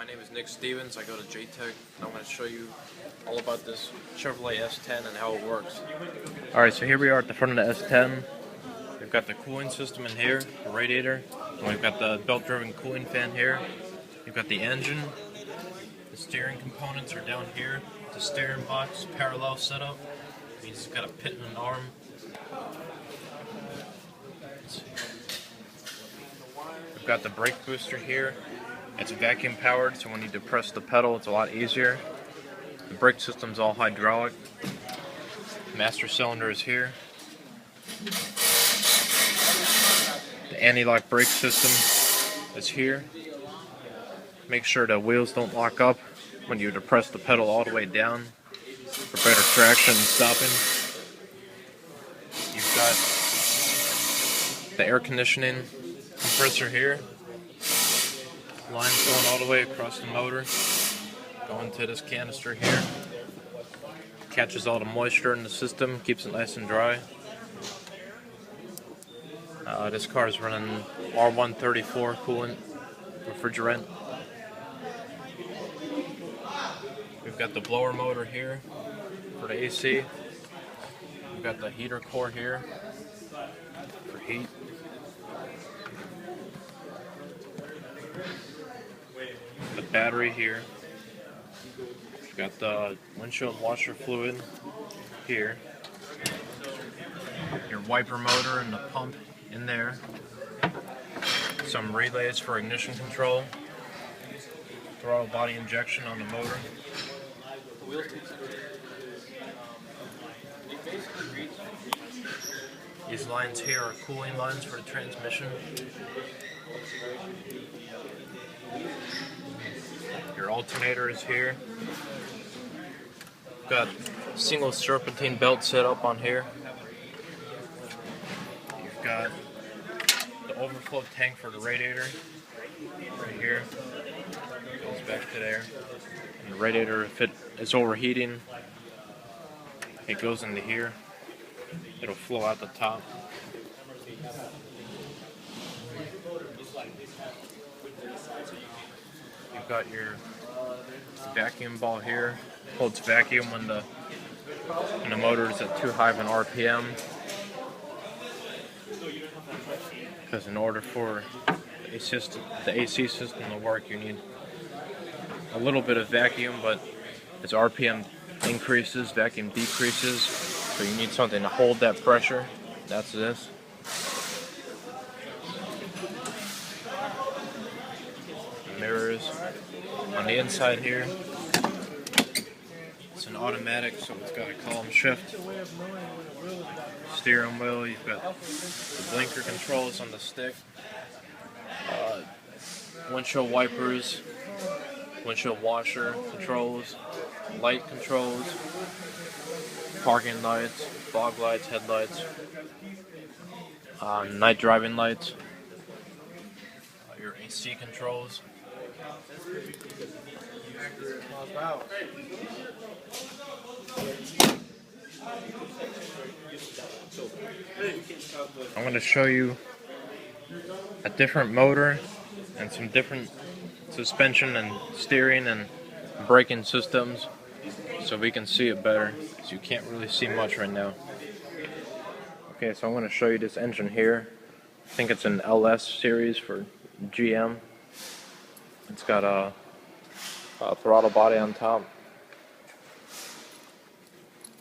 My name is Nick Stevens. I go to JTech, and I'm going to show you all about this Chevrolet S10 and how it works. Alright, so here we are at the front of the S10. We've got the cooling system in here, the radiator, and we've got the belt-driven cooling fan here. We've got the engine. The steering components are down here. The steering box, parallel setup. Means it's got a pit and an arm. We've got the brake booster here. It's vacuum powered, so when you depress the pedal, it's a lot easier. The brake system's all hydraulic. Master cylinder is here. The anti-lock brake system is here. Make sure the wheels don't lock up when you depress the pedal all the way down for better traction and stopping. You've got the air conditioning compressor here. Lines going all the way across the motor. Going to this canister here. Catches all the moisture in the system, keeps it nice and dry. This car is running R134 coolant refrigerant. We've got the blower motor here for the AC. We've got the heater core here for heat. The battery here. We've got the windshield washer fluid here. Your wiper motor and the pump in there. Some relays for ignition control. Throttle body injection on the motor. These lines here are cooling lines for the transmission. Your alternator is here. Got single serpentine belt set up on here. You've got the overflow tank for the radiator right here. Goes back to there. And the radiator, if it is overheating, it goes into here. It'll flow out the top. You've got your vacuum ball here. Holds vacuum when the motor is at too high of an RPM. Because in order for the AC system to work, you need a little bit of vacuum, but as RPM increases, vacuum decreases. So you need something to hold that pressure. That's this. Mirrors on the inside here. It's an automatic, so it's got a column shift. Steering wheel, you've got the blinker controls on the stick. Windshield wipers, windshield washer controls, light controls, parking lights, fog lights, headlights, night driving lights, your AC controls. I'm going to show you a different motor and some different suspension and steering and braking systems so we can see it better, because you can't really see much right now. Okay, so I'm going to show you this engine here. I think it's an LS series for GM. It's got a throttle body on top.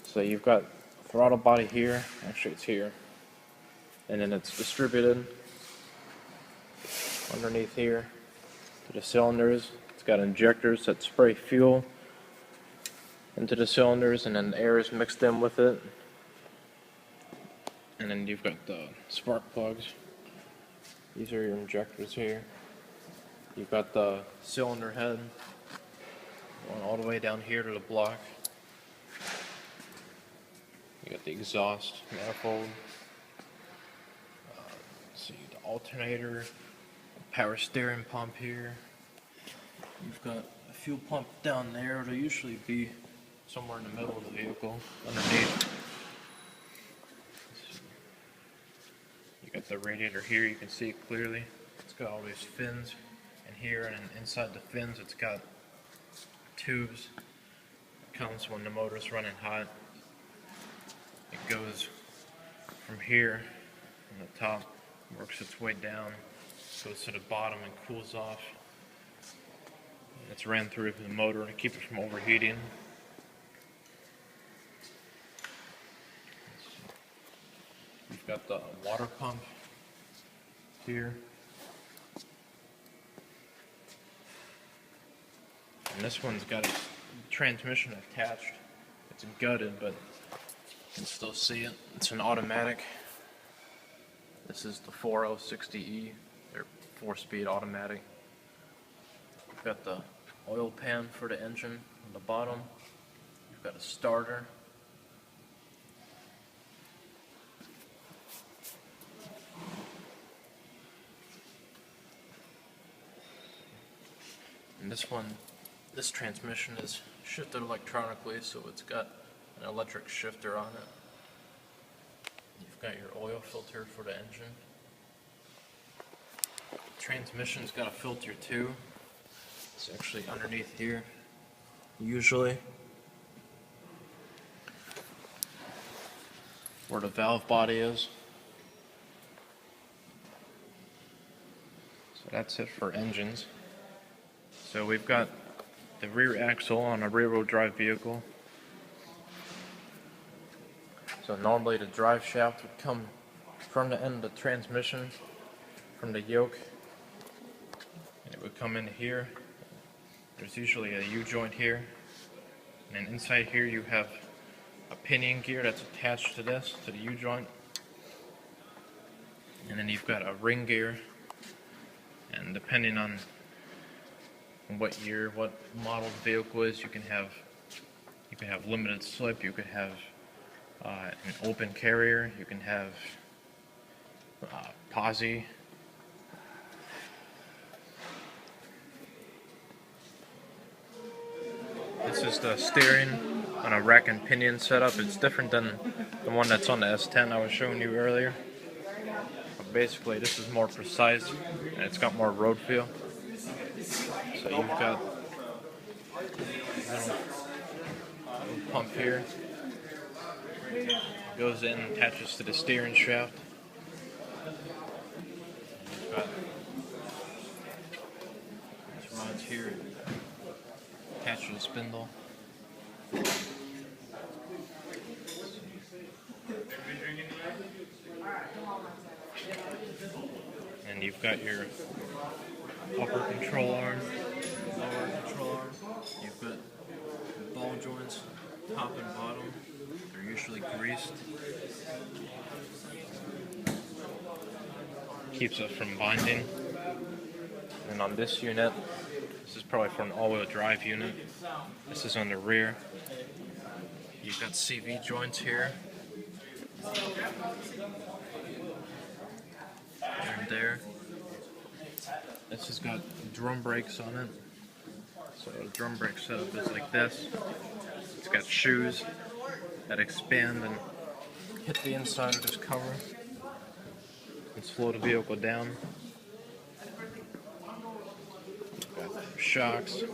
So you've got throttle body here, actually it's here, and then it's distributed underneath here to the cylinders. It's got injectors that spray fuel into the cylinders, and then the air is mixed in with it. And then you've got the spark plugs. These are your injectors here. You've got the cylinder head going all the way down here to the block. You got the exhaust manifold. See the alternator, power steering pump here. You've got a fuel pump down there. It'll usually be somewhere in the middle of the vehicle, underneath. You got the radiator here. You can see it clearly. It's got all these fins and here, and inside the fins it's got tubes. It comes when the motor's running hot. It goes from here, from the top, works its way down, goes to the bottom and cools off. It's ran through the motor to keep it from overheating. We've got the water pump here. And this one's got its transmission attached. It's gutted, but you can still see it. It's an automatic. This is the 4060E. They're 4-speed automatic. We've got the oil pan for the engine on the bottom. We've got a starter. And this transmission is shifted electronically, so it's got an electric shifter on it. You've got your oil filter for the engine. The transmission's got a filter too. It's actually underneath here, usually, where the valve body is. So that's it for engines. So we've got the rear axle on a rear-wheel drive vehicle. So normally the drive shaft would come from the end of the transmission, from the yoke, and it would come in here. There's usually a U-joint here, and then inside here you have a pinion gear that's attached to this, to the U-joint, and then you've got a ring gear, and depending on what year, what model the vehicle is, you can have limited slip, you could have an open carrier, you can have posi. This is the steering on a rack and pinion setup. It's different than the one that's on the S10 I was showing you earlier. But basically this is more precise and it's got more road feel. So you've got a little pump here. It goes in, attaches to the steering shaft. You've got these rods here attached to the spindle. And you've got your upper control arm, lower control arm. You've got the ball joints, top and bottom. They're usually greased. Keeps it from binding. And on this unit, this is probably for an all-wheel drive unit. This is on the rear. You've got CV joints here. And there. This has got drum brakes on it. So the drum brake setup is like this. It's got shoes that expand and hit the inside of this cover and slow the vehicle down. Got shocks.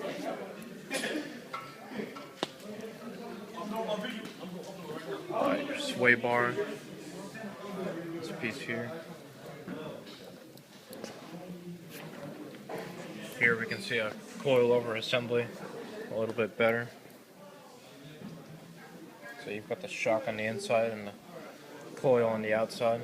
Your sway bar. This piece here. Here we can see a coil-over assembly a little bit better. So you've got the shock on the inside and the coil on the outside.